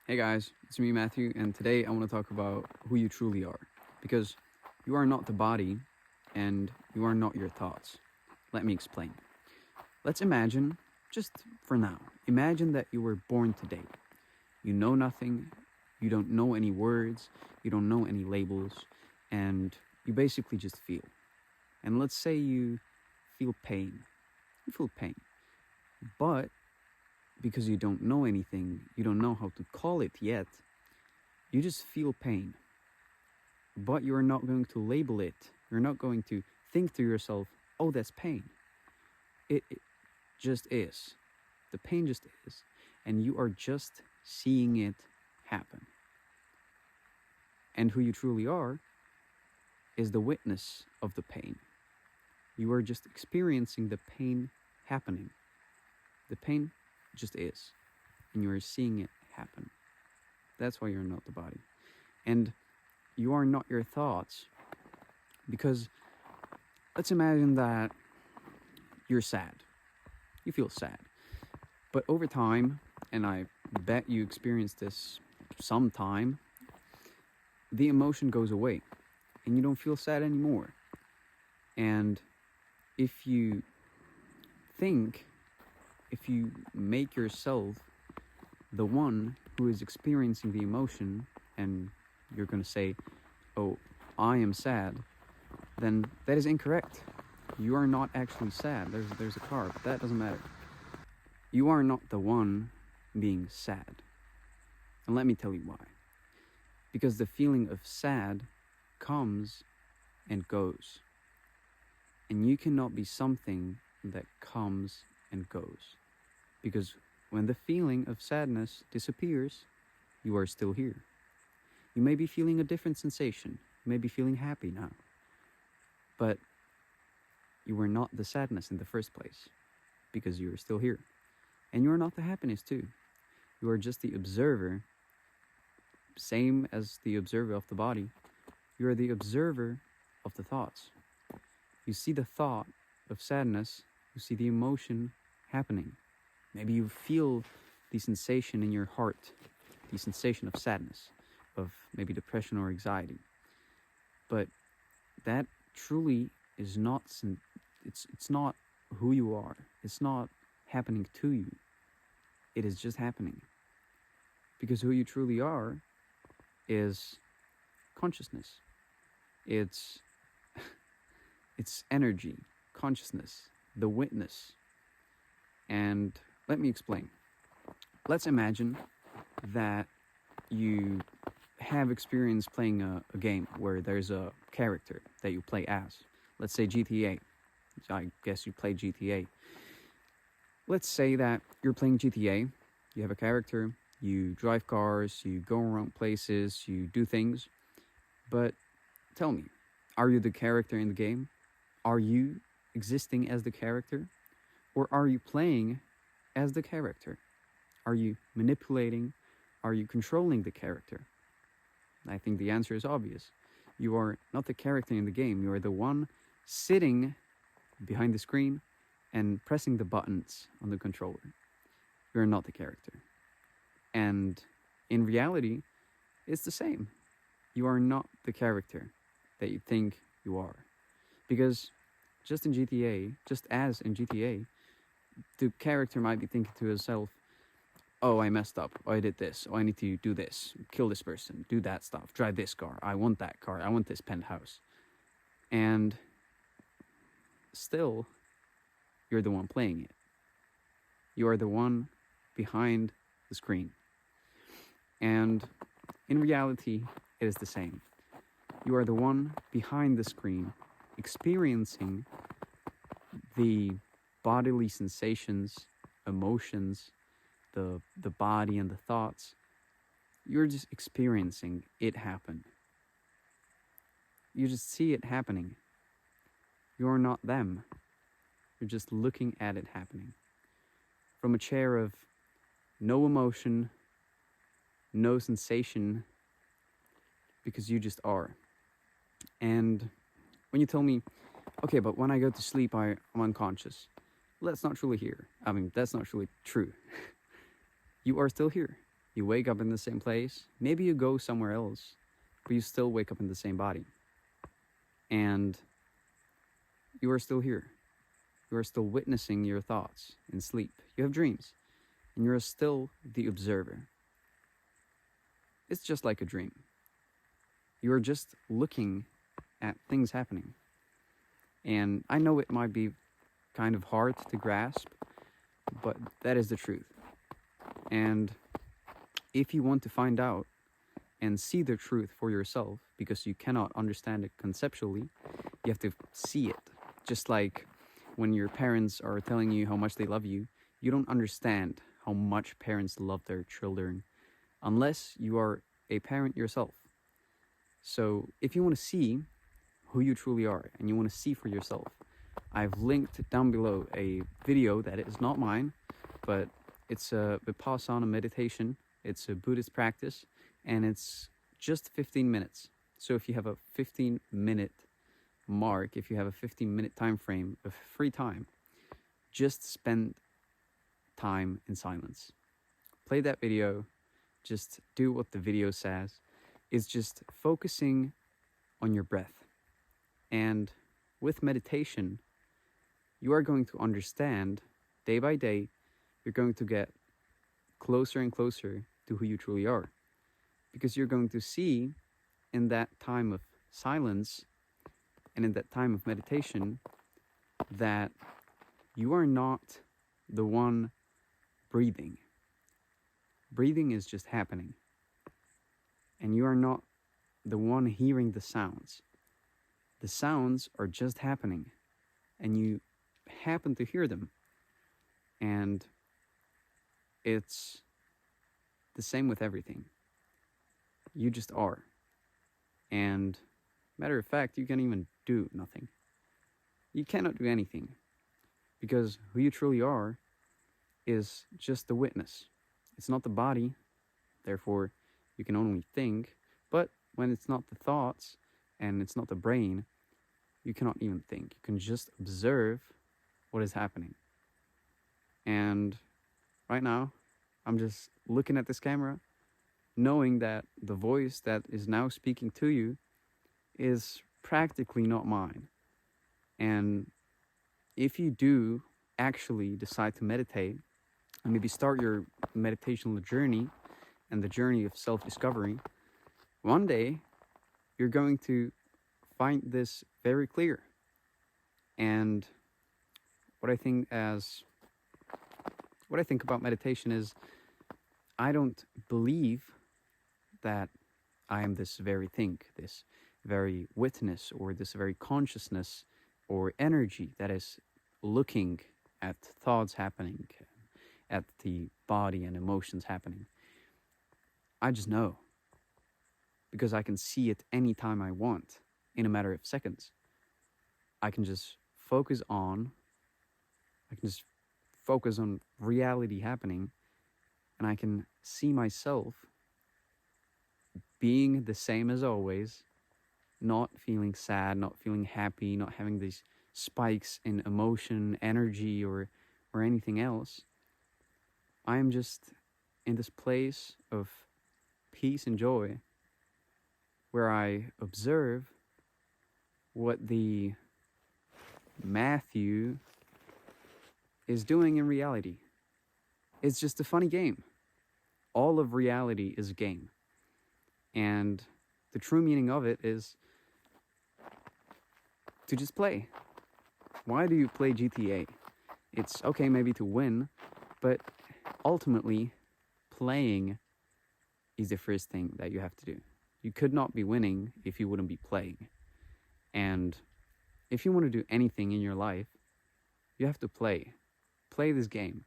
Hey guys, it's me Matthew, and today I want to talk about who you truly are. Because you are not the body, and you are not your thoughts. Let me explain. Let's imagine, just for now, imagine that you were born today. You know nothing, you don't know any words, you don't know any labels, and you basically just feel. And let's say you feel pain. You feel pain. But because you don't know anything, you don't know how to call it yet, you just feel pain. But you're not going to label it. You're not going to think to yourself, oh, that's pain. It just is. The pain just is. And you are just seeing it happen. And who you truly are is the witness of the pain. You are just experiencing the pain happening. The pain just is. And you are seeing it happen. That's why you're not the body. And you are not your thoughts. Because let's imagine that you're sad. You feel sad. But over time, and I bet you experienced this sometime, the emotion goes away. And you don't feel sad anymore. And if you make yourself the one who is experiencing the emotion, and you're going to say, oh, I am sad, then that is incorrect. You are not actually sad. There's a car, but that doesn't matter. You are not the one being sad. And let me tell you why. Because the feeling of sad comes and goes. And you cannot be something that comes and goes. Because when the feeling of sadness disappears, you are still here. You may be feeling a different sensation. You may be feeling happy now. But you were not the sadness in the first place, because you are still here. And you are not the happiness too. You are just the observer, same as the observer of the body. You are the observer of the thoughts. You see the thought of sadness, you see the emotion happening. Maybe you feel the sensation in your heart, the sensation of sadness, of maybe depression or anxiety. But that truly is not, it's not who you are. It's not happening to you. It is just happening. Because who you truly are is consciousness. It's energy, consciousness, the witness. And let me explain. Let's imagine that you have experience playing a game where there's a character that you play as. Let's say GTA. I guess you play GTA. Let's say that you're playing GTA. You have a character. You drive cars. You go around places. You do things. But tell me, are you the character in the game? Are you existing as the character? Or are you playing as the character? Are you manipulating? Are you controlling the character? I think the answer is obvious. You are not the character in the game. You are the one sitting behind the screen and pressing the buttons on the controller. You are not the character. And in reality, it's the same. You are not the character that you think you are. Because just as in GTA, the character might be thinking to himself, oh, I messed up, oh, I did this, oh, I need to do this, kill this person, do that stuff, drive this car, I want that car, I want this penthouse. And still, you're the one playing it. You are the one behind the screen. And in reality, it is the same. You are the one behind the screen, experiencing the bodily sensations, emotions, the body and the thoughts. You're just experiencing it happen. You just see it happening. You're not them. You're just looking at it happening. From a chair of no emotion, no sensation, because you just are. And when you tell me, okay, but when I go to sleep, I'm unconscious. Well, that's not truly here. That's not truly true. You are still here. You wake up in the same place. Maybe you go somewhere else, but you still wake up in the same body. And you are still here. You are still witnessing your thoughts in sleep. You have dreams, and you are still the observer. It's just like a dream. You are just looking at things happening. And I know it might be kind of hard to grasp, but that is the truth. And if you want to find out and see the truth for yourself, because you cannot understand it conceptually, you have to see it. Just like when your parents are telling you how much they love you, you don't understand how much parents love their children unless you are a parent yourself. So if you want to see who you truly are and you want to see for yourself, I've linked down below a video that is not mine, but it's a Vipassana meditation. It's a Buddhist practice, and it's just 15 minutes. So if you have a 15-minute mark, if you have a 15-minute time frame of free time, just spend time in silence. Play that video. Just do what the video says. It's just focusing on your breath. And with meditation, you are going to understand day by day, you're going to get closer and closer to who you truly are. Because you're going to see in that time of silence and in that time of meditation that you are not the one breathing. Breathing is just happening. And you are not the one hearing the sounds. The sounds are just happening. And you happen to hear them. And it's the same with everything. You just are. And matter of fact, you can't even do nothing. You cannot do anything. Because who you truly are is just the witness. It's not the body. Therefore, you can only think. But when it's not the thoughts and it's not the brain, you cannot even think. You can just observe what is happening. And right now, I'm just looking at this camera, knowing that the voice that is now speaking to you is practically not mine. And if you do actually decide to meditate, and maybe start your meditational journey and the journey of self-discovery, one day you're going to find this very clear. And what I think about meditation is, I don't believe that I am this very thing, this very witness, or this very consciousness or energy that is looking at thoughts happening, at the body and emotions happening. I just know, because I can see it anytime I want in a matter of seconds. I can just focus on reality happening, and I can see myself being the same as always, not feeling sad, not feeling happy, not having these spikes in emotion, energy, or anything else. I am just in this place of peace and joy where I observe what the Matthew is doing in reality. It's just a funny game. All of reality is a game. And the true meaning of it is to just play. Why do you play GTA? It's okay maybe to win, but ultimately playing is the first thing that you have to do. You could not be winning if you wouldn't be playing. And if you want to do anything in your life, you have to play. Play this game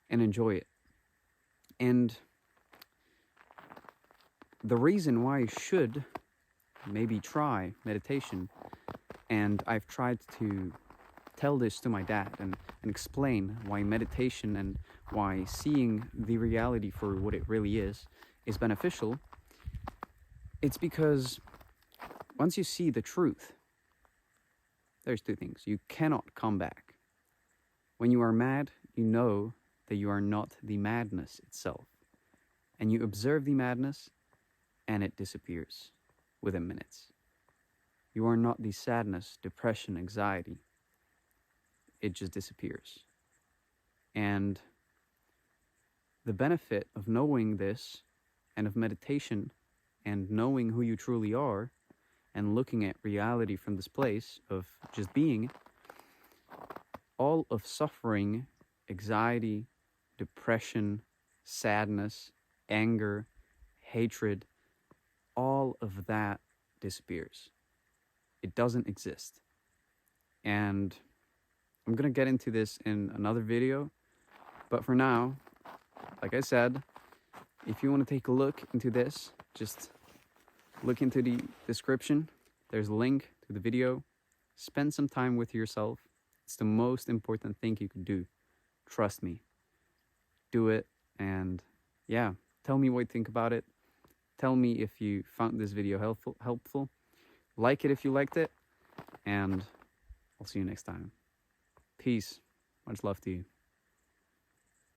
and enjoy it. And the reason why you should maybe try meditation, and I've tried to tell this to my dad and explain why meditation and why seeing the reality for what it really is beneficial, it's because once you see the truth, there's two things. You cannot come back. When you are mad, you know that you are not the madness itself. and you observe the madness, and it disappears within minutes. You are not the sadness, depression, anxiety. It just disappears. And the benefit of knowing this and of meditation and knowing who you truly are and looking at reality from this place of just being, all of suffering, anxiety, depression, sadness, anger, hatred, all of that disappears. It doesn't exist. And I'm going to get into this in another video, but for now, like I said, if you want to take a look into this, just look into the description. There's a link to the video. Spend some time with yourself. It's the most important thing you can do. Trust me. Do it, and yeah, tell me what you think about it. Tell me if you found this video helpful. Like it if you liked it, and I'll see you next time. Peace. Much love to you.